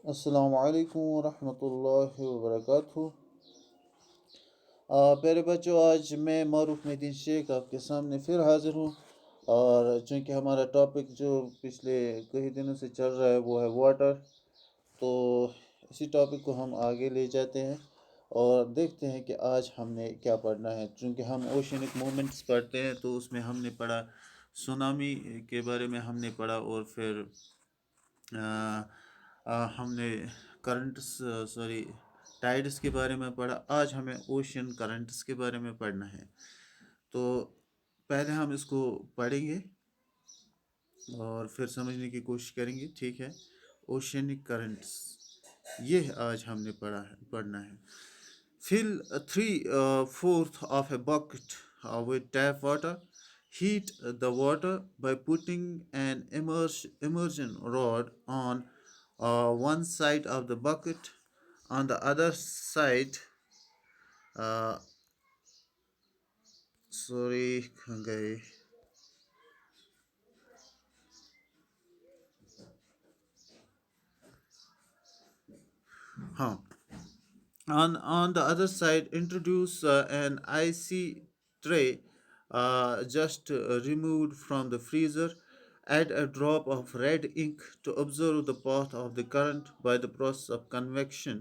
السلام علیکم ورحمۃ اللہ وبرکاتہ۔ پیارے بچوں، آج میں معروف مدین شیخ آپ کے سامنے پھر حاضر ہوں، اور چونکہ ہمارا ٹاپک جو پچھلے کئی دنوں سے چل رہا ہے وہ ہے واٹر، تو اسی ٹاپک کو ہم آگے لے جاتے ہیں اور دیکھتے ہیں کہ آج ہم نے کیا پڑھنا ہے۔ چونکہ ہم اوشینک مومنٹس پڑھتے ہیں تو اس میں ہم نے پڑھا سونامی کے بارے میں ہم نے پڑھا، اور پھر ہم نے کرنٹس ٹائڈس کے بارے میں پڑھا۔ آج ہمیں اوشین کرنٹس کے بارے میں پڑھنا ہے، تو پہلے ہم اس کو پڑھیں گے اور پھر سمجھنے کی کوشش کریں گے، ٹھیک ہے؟ اوشینک کرنٹس، یہ آج ہم نے پڑھنا ہے۔ Fill 3/4 of a bucket with tap water. Heat the water by putting an immersion rod on one side of the bucket. On the other side, uh, sorry, گئے ہاں on the other side, introduce an icy tray just removed from the freezer. Add a drop of red ink to observe the path of the current by the process of convection.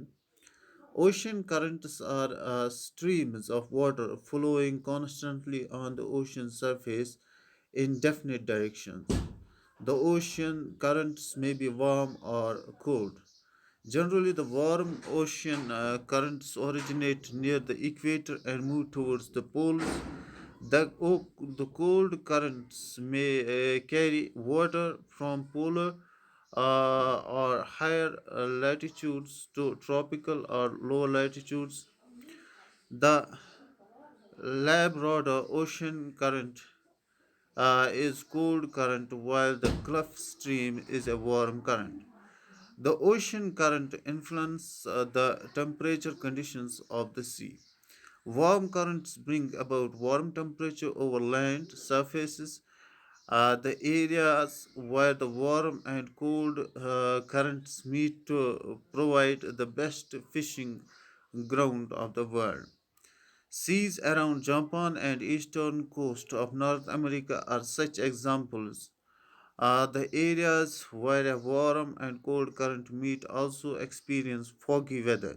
Ocean currents are streams of water flowing constantly on the ocean surface in definite directions. The ocean currents may be warm or cold. Generally, the warm ocean currents originate near the equator and move towards the poles. The cold currents may carry water from polar or higher latitudes to tropical or lower latitudes. The Labrador Ocean current is cold current, while the Gulf Stream is a warm current. The ocean current influences the temperature conditions of the sea. Warm currents bring about warm temperature over land surfaces. The areas where the warm and cold currents meet to provide the best fishing ground of the world. Seas around Japan and eastern coast of North America are such examples. The areas where a warm and cold current meet also experience foggy weather,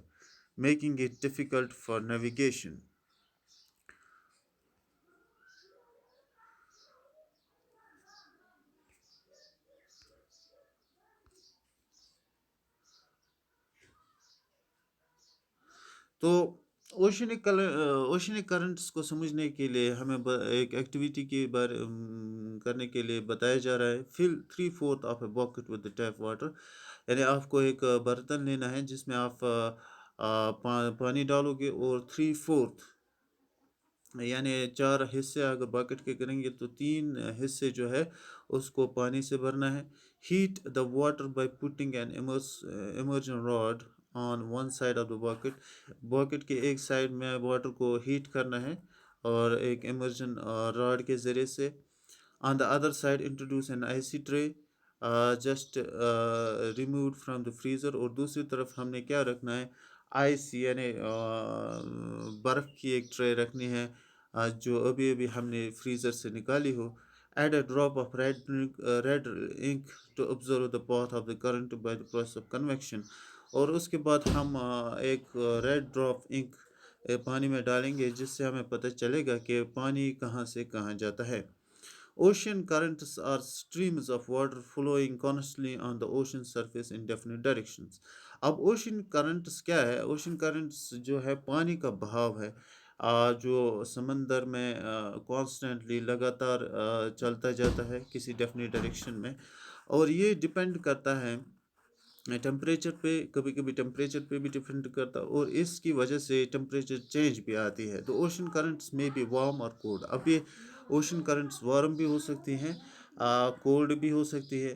making it difficult for navigation. تو اوشنک currents کو سمجھنے کے لیے ہمیں ایک activity کے بارے کرنے کے لیے بتایا جا رہا ہے۔ Full 3/4 of a bucket with tap water, یعنی آپ کو ایک برتن لینا ہے جس میں آپ پانی ڈالو گے، اور 3/4 یعنی 4 حصے اگر باکٹ کے کریں گے تو 3 حصے جو ہے اس کو پانی سے بھرنا ہے۔ Heat the water by putting an immersion rod on one side of the bucket کے ایک سائڈ میں واٹر کو ہیٹ کرنا ہے، اور ایک ایمرجن راڈ کے ذریعے سے۔ On the other side introduce an icy tray just removed from the freezer, اور دوسری طرف ہم نے کیا رکھنا ہے؟ آئس یعنی برف کی ایک ٹرے رکھنی ہے جو ابھی ابھی ہم نے فریزر سے نکالی ہو۔ Add a drop of red ink to observe the path of the current by the process of convection، اور اس کے بعد ہم ایک ریڈ ڈراپ انک پانی میں ڈالیں گے جس سے ہمیں پتہ چلے گا کہ پانی کہاں سے کہاں جاتا ہے۔ Ocean currents are streams of water flowing constantly on the ocean surface in definite directions۔ اب اوشن کرنٹس کیا ہے؟ اوشن کرنٹس جو ہے پانی کا بہاؤ ہے جو سمندر میں کانسٹنٹلی لگاتار چلتا جاتا ہے کسی ڈیفینٹ ڈائریکشن میں، اور یہ ڈپینڈ کرتا ہے ٹمپریچر پہ، کبھی کبھی ٹمپریچر پہ بھی ڈپینڈ کرتا ہے، اور اس کی وجہ سے ٹمپریچر چینج بھی آتی ہے۔ تو اوشن کرنٹس میں بھی وارم اور کولڈ، اب یہ اوشن کرنٹس وارم بھی ہو سکتی ہیں، کولڈ بھی ہو سکتی ہے۔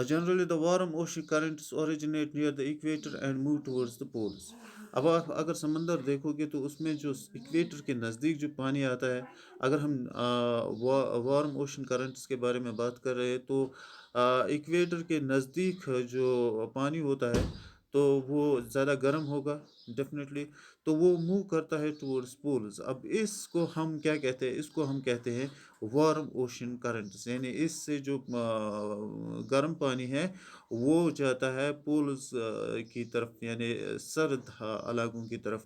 Generally the warm ocean currents originate near the equator and move towards the poles. اب آپ اگر سمندر دیکھو گے تو اس میں جو ایکویٹر کے نزدیک جو پانی آتا ہے، اگر ہم وارم اوشن کرنٹس کے بارے میں بات کر رہے ہیں تو ایکویٹر کے نزدیک جو پانی ہوتا ہے تو وہ زیادہ گرم ہوگا ڈیفینیٹلی، تو وہ موو کرتا ہے ٹورڈز پولز. اب اس کو ہم کیا کہتے ہیں؟ اس کو ہم کہتے ہیں وارم اوشن کرنٹس. یعنی اس سے جو گرم پانی ہے وہ جاتا ہے پولز کی طرف، یعنی سرد علاقوں کی طرف.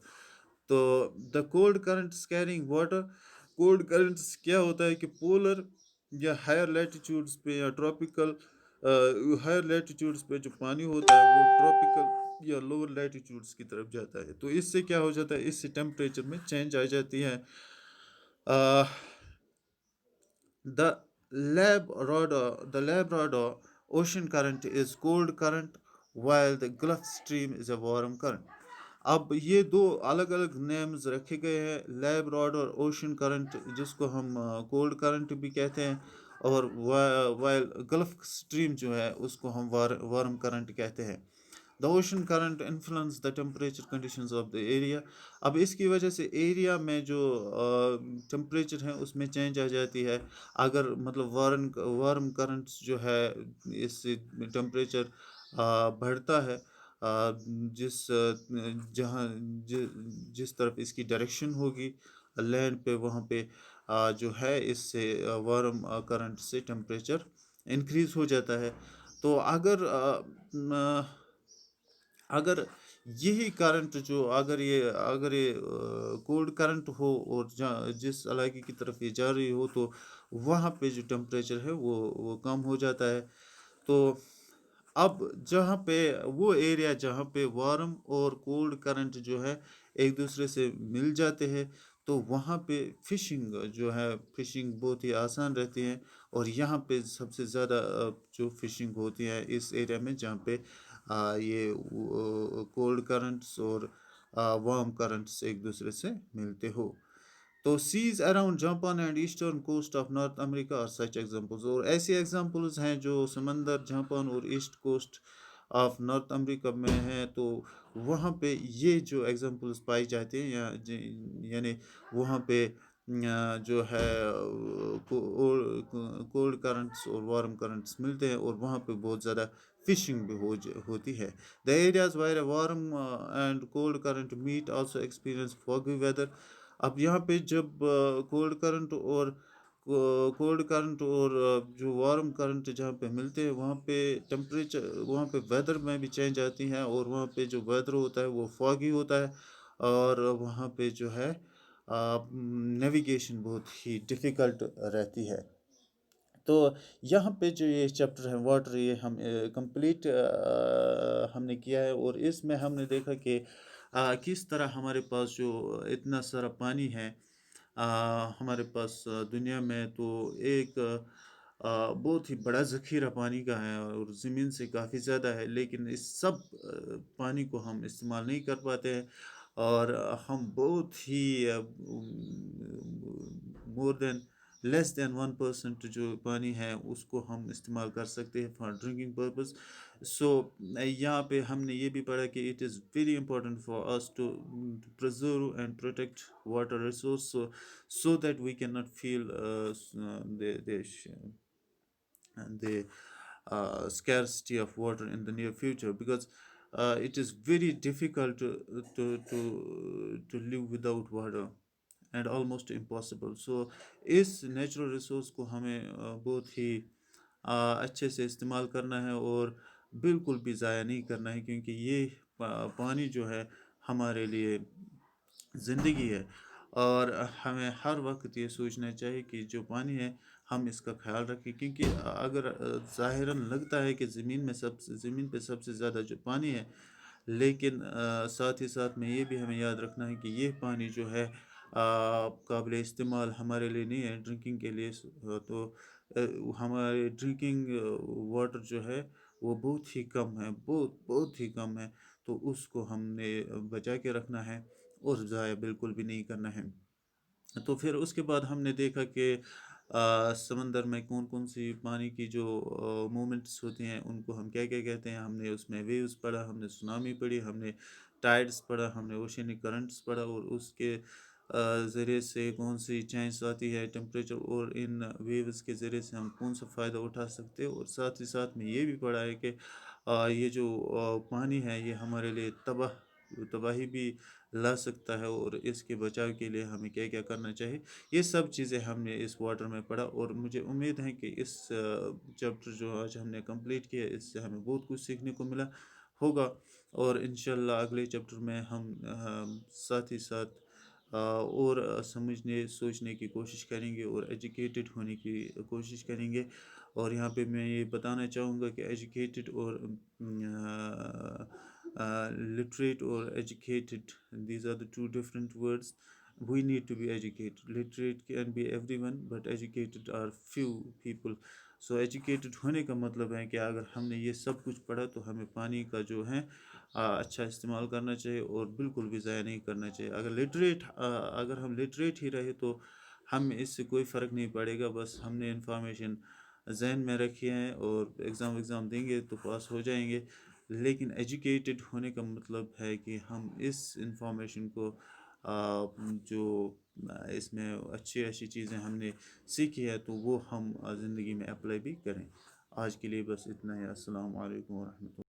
تو the cold currents carrying water, cold currents کیا ہوتا ہے کہ پولر یا ہائر لیٹیٹیوڈس پہ یا ٹراپیکل ہائر لیٹیٹیوڈس پہ جو پانی ہوتا ہے وہ ٹراپیکل یا لوور لیٹیٹیوڈس کی طرف جاتا ہے. تو اس سے کیا ہو جاتا ہے؟ اس سے ٹیمپریچر میں چینج آ جاتی ہے. دا Labrador ocean current is cold current while the Gulf Stream is a warm current. اب یہ دو الگ الگ نیمز رکھے گئے ہیں. لیبراڈور اوشن کرنٹ جس کو ہم کولڈ کرنٹ بھی کہتے ہیں، اور وائل گلف اسٹریم جو ہے اس کو ہم وارم کرنٹ کہتے ہیں. The ocean current influence the temperature conditions of the area. اب اس کی وجہ سے ایریا میں جو ٹیمپریچر ہے اس میں چینج آ جاتی ہے. اگر مطلب وارم کرنٹس جو ہے اس سے ٹیمپریچر بڑھتا ہے، جہاں جس طرف اس کی ڈائریکشن ہوگی لینڈ پہ، وہاں پہ جو ہے اس سے وارم کرنٹ سے ٹیمپریچر انکریز ہو جاتا ہے. تو اگر یہی کرنٹ جو اگر یہ کولڈ کرنٹ ہو اور جس علاقے کی طرف یہ جا رہی ہو، تو وہاں پہ جو ٹیمپریچر ہے وہ کم ہو جاتا ہے. تو اب جہاں پہ وہ ایریا جہاں پہ وارم اور کولڈ کرنٹ جو ہے ایک دوسرے سے مل جاتے ہیں، تو وہاں پہ فشنگ بہت ہی آسان رہتی ہے. اور یہاں پہ سب سے زیادہ جو فشنگ ہوتی ہے اس ایریا میں جہاں پہ یہ کولڈ کرنٹس اور وارم کرنٹس ایک دوسرے سے ملتے ہو. تو seas around Japan and eastern coast of North America اور سچ ایگزامپلز، اور ایسی ایگزامپلز ہیں جو سمندر جاپان اور ایسٹ کوسٹ آف نارتھ امریکہ میں ہیں. تو وہاں پہ یہ جو ایگزامپلز پائی جاتی ہیں، یعنی وہاں پہ جو ہے کولڈ کرنٹس اور وارم کرنٹس ملتے ہیں، اور وہاں پہ بہت زیادہ فشنگ بھی ہوتی ہے. The areas where a warm and cold current meet also experience foggy weather. اب یہاں پہ جب کولڈ کرنٹ اور جو وارم کرنٹ جہاں پہ ملتے ہیں، وہاں پہ ٹیمپریچر، وہاں پہ ویدر میں بھی چینج آتی ہیں، اور وہاں پہ جو ویدر ہوتا ہے وہ فاگی ہوتا ہے، اور وہاں پہ جو ہے نیویگیشن بہت ہی ڈیفیکلٹ رہتی ہے. تو یہاں پہ جو یہ چیپٹر ہے واٹر، یہ ہم کمپلیٹ ہم نے کیا ہے. اور اس میں ہم نے دیکھا کہ کس طرح ہمارے پاس جو اتنا سارا پانی ہے ہمارے پاس دنیا میں، تو ایک بہت ہی بڑا ذخیرہ پانی کا ہے، اور زمین سے کافی زیادہ ہے. لیکن اس سب پانی کو ہم استعمال نہیں کر پاتے ہیں، اور ہم بہت ہی لیس دین 1% جو پانی ہے اس کو ہم استعمال کر سکتے ہیں فار ڈرنکنگ پرپز. سو یہاں پہ ہم نے یہ بھی پڑھا کہ it is very important for us to preserve and protect water resource so that we cannot feel the scarcity of water in the near future, because it is very difficult to live without water and almost impossible. So اس natural resource کو ہمیں بہت ہی اچھے سے استعمال کرنا ہے، اور بالکل بھی ضائع نہیں کرنا ہے، کیونکہ یہ پانی جو ہے ہمارے لیے زندگی ہے. اور ہمیں ہر وقت یہ سوچنا چاہیے کہ جو پانی ہے ہم اس کا خیال رکھیں، کیونکہ اگر ظاہراً لگتا ہے کہ زمین پہ سب سے زیادہ جو پانی ہے، لیکن ساتھ ہی ساتھ میں یہ بھی ہمیں یاد رکھنا ہے کہ یہ پانی جو ہے قابل استعمال ہمارے لیے نہیں ہے ڈرنکنگ کے لیے. تو ہمارے ڈرنکنگ واٹر جو ہے وہ بہت ہی کم ہے، بہت ہی کم ہے. تو اس کو ہم نے بچا کے رکھنا ہے اور ضائع بالکل بھی نہیں کرنا ہے. تو پھر اس کے بعد ہم نے دیکھا کہ سمندر میں کون سی پانی کی جو مومنٹس ہوتی ہیں ان کو ہم کیا کہتے ہیں. ہم نے اس میں ویوز پڑھا، ہم نے سونامی پڑھی، ہم نے ٹائڈس پڑھا، ہم نے اوشینک کرنٹس پڑھا، اور اس کے ذریعے سے کون سی چینج آتی ہے ٹمپریچر، اور ان ویوز کے ذریعے سے ہم کون سا فائدہ اٹھا سکتے ہیں، اور ساتھ ہی ساتھ میں یہ بھی پڑھا ہے کہ یہ جو پانی ہے یہ ہمارے لیے تباہی بھی لا سکتا ہے، اور اس کے بچاؤ کے لیے ہمیں کیا کیا کرنا چاہیے، یہ سب چیزیں ہم نے اس واٹر میں پڑھا، اور مجھے امید ہے کہ اس چیپٹر جو آج ہم نے کمپلیٹ کیا اس سے ہمیں بہت کچھ سیکھنے کو ملا ہوگا، اور انشاءاللہ اگلے چیپٹر میں ہم ساتھ ہی ساتھ اور سمجھنے سوچنے کی کوشش کریں گے، اور ایجوکیٹڈ ہونے کی کوشش کریں گے، اور یہاں پہ میں یہ بتانا چاہوں گا کہ ایجوکیٹڈ اور literate or educated, these are the two different words. We need to be educated. Literate can be everyone, but educated are few people. So educated ہونے کا مطلب ہے کہ اگر ہم نے یہ سب کچھ پڑھا تو ہمیں پانی کا جو ہے اچھا استعمال کرنا چاہیے، اور بالکل بھی ضائع نہیں کرنا چاہیے. اگر ہم لٹریٹ ہی رہے تو ہم اس سے کوئی فرق نہیں پڑے گا، بس ہم نے انفارمیشن ذہن میں رکھی ہے اور ایگزام دیں گے تو پاس ہو جائیں گے. لیکن ایجوکیٹڈ ہونے کا مطلب ہے کہ ہم اس انفارمیشن کو جو اس میں اچھی اچھی چیزیں ہم نے سیکھی ہے تو وہ ہم زندگی میں اپلائی بھی کریں. آج کے لیے بس اتنا ہی. السلام علیکم ورحمۃ اللہ.